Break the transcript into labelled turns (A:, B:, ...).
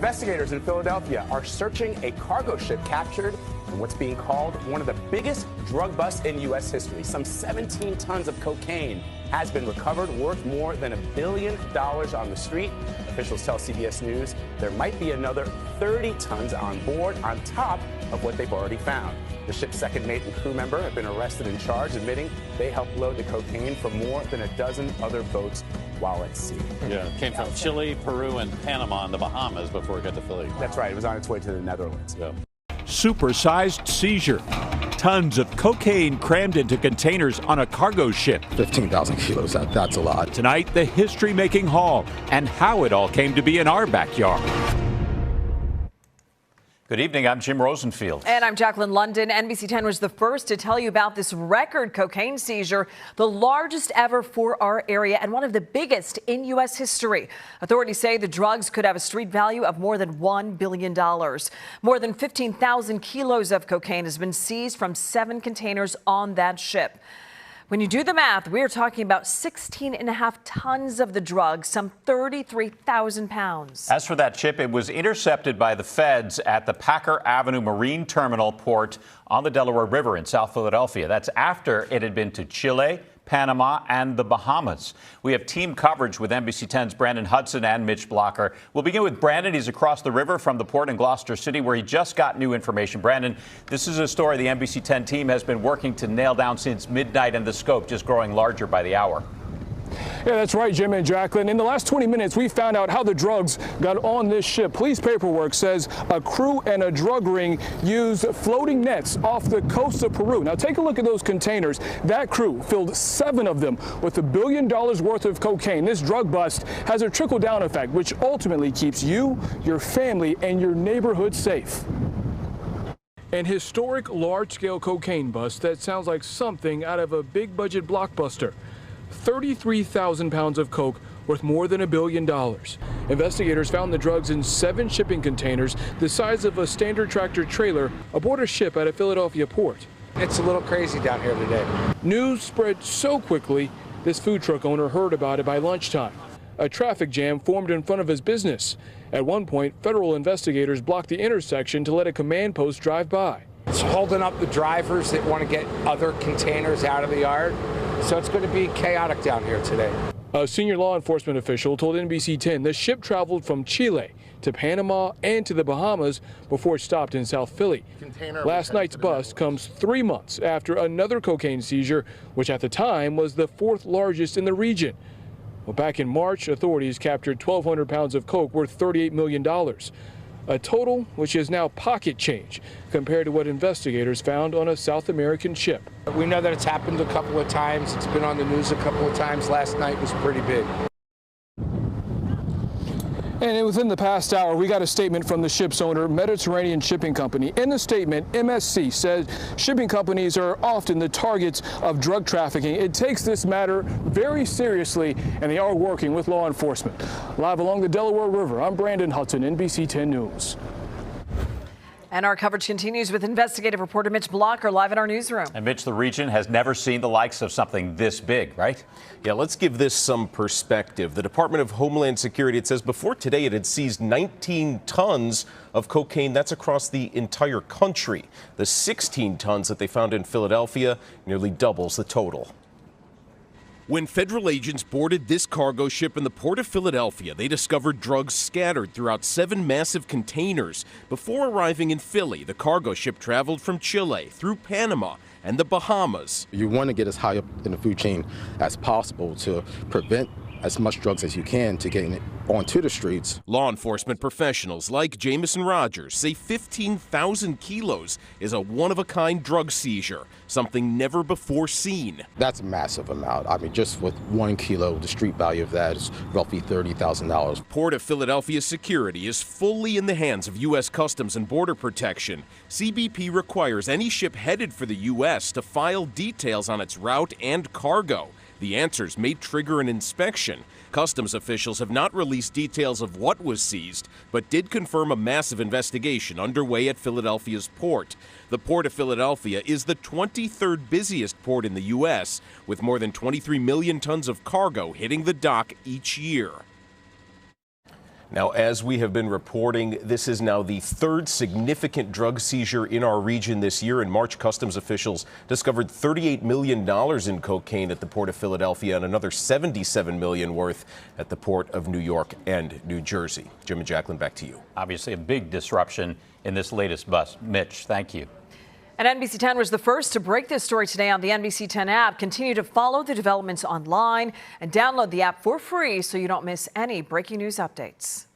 A: Investigators in Philadelphia are searching a cargo ship captured in what's being called one of the biggest drug busts in U.S. history. Some 17 tons of cocaine has been recovered, worth more than $1 billion on the street. Officials tell CBS News there might be another 30 tons on board on top of what they've already found. The ship's second mate and crew member have been arrested and charged, admitting they helped load the cocaine from more than a dozen other boats while at sea.
B: Yeah, it came from Chile, Peru, and Panama and the Bahamas before it got to Philly.
A: That's right. It was on its way to the Netherlands.
B: Yeah.
C: Supersized seizure. Tons of cocaine crammed into containers on a cargo ship.
D: 15,000 kilos, that's a lot.
C: Tonight, the history-making haul and how it all came to be in our backyard.
B: Good evening. I'm Jim Rosenfield.
E: And I'm Jacqueline London. NBC 10 was the first to tell you about this record cocaine seizure, the largest ever for our area and one of the biggest in U.S. history. Authorities say the drugs could have a street value of more than $1 billion. More than 15,000 kilos of cocaine has been seized from 7 containers on that ship. When you do the math, we're talking about 16.5 tons of the drug, some 33,000 pounds.
B: As for that ship, it was intercepted by the feds at the Packer Avenue Marine Terminal port on the Delaware River in South Philadelphia. That's after it had been to Chile, Panama, and the Bahamas. We have team coverage with NBC 10's Brandon Hudson and Mitch Blocker. We'll begin with Brandon. He's across the river from the port in Gloucester City, where he just got new information. Brandon, this is a story the NBC 10 team has been working to nail down since midnight, and the scope just growing larger by the hour.
F: Yeah, that's right, Jim and Jacqueline. In the last 20 minutes, we found out how the drugs got on this ship. Police paperwork says a crew and a drug ring used floating nets off the coast of Peru. Now, take a look at those containers. That crew filled 7 of them with $1 billion worth of cocaine. This drug bust has a trickle-down effect, which ultimately keeps you, your family, and your neighborhood safe. An historic large-scale cocaine bust that sounds like something out of a big-budget blockbuster. 33,000 pounds of coke worth more than $1 billion. Investigators found the drugs in 7 shipping containers the size of a standard tractor trailer aboard a ship at a Philadelphia port.
G: It's a little crazy down here today.
F: News spread so quickly, this food truck owner heard about it by lunchtime. A traffic jam formed in front of his business. At one point, federal investigators blocked the intersection to let a command post drive by.
G: It's holding up the drivers that want to get other containers out of the yard. So it's going to be chaotic down here today.
F: A senior law enforcement official told NBC 10 the ship traveled from Chile to Panama and to the Bahamas before it stopped in South Philly. Last night's bust comes 3 months after another cocaine seizure, which at the time was the 4th largest in the region. Well, back in March, authorities captured 1,200 pounds of coke worth $38 million. A total which is now pocket change compared to what investigators found on a South American ship.
G: We know that it's happened a couple of times. It's been on the news a couple of times. Last night was pretty big.
F: And within the past hour, we got a statement from the ship's owner, Mediterranean Shipping Company. In the statement, MSC says shipping companies are often the targets of drug trafficking. It takes this matter very seriously, and they are working with law enforcement. Live along the Delaware River, I'm Brandon Hudson, NBC 10 News.
E: And our coverage continues with investigative reporter Mitch Blocker live in our newsroom.
B: And Mitch, the region has never seen the likes of something this big, right?
H: Yeah, let's give this some perspective. The Department of Homeland Security, it says before today it had seized 19 tons of cocaine. That's across the entire country. The 16 tons that they found in Philadelphia nearly doubles the total. When federal agents boarded this cargo ship in the port of Philadelphia, they discovered drugs scattered throughout 7 massive containers. Before arriving in Philly, the cargo ship traveled from Chile through Panama and the Bahamas.
D: You want to get as high up in the food chain as possible to prevent as much drugs as you can to get onto the streets.
H: Law enforcement professionals like Jamison Rogers say 15,000 kilos is a one-of-a-kind drug seizure, something never before seen.
D: That's a massive amount. I mean, just with 1 kilo, the street value of that is roughly $30,000.
H: Port of Philadelphia security is fully in the hands of U.S. Customs and Border Protection. CBP requires any ship headed for the U.S. to file details on its route and cargo. The answers may trigger an inspection. Customs officials have not released details of what was seized, but did confirm a massive investigation underway at Philadelphia's port. The Port of Philadelphia is the 23rd busiest port in the U.S., with more than 23 million tons of cargo hitting the dock each year. Now, as we have been reporting, this is now the third significant drug seizure in our region this year. In March, customs officials discovered $38 million in cocaine at the port of Philadelphia and another $77 million worth at the port of New York and New Jersey. Jim and Jacqueline, back to you.
B: Obviously, a big disruption in this latest bust. Mitch, thank you.
E: And NBC 10 was the first to break this story today on the NBC 10 app. Continue to follow the developments online and download the app for free so you don't miss any breaking news updates.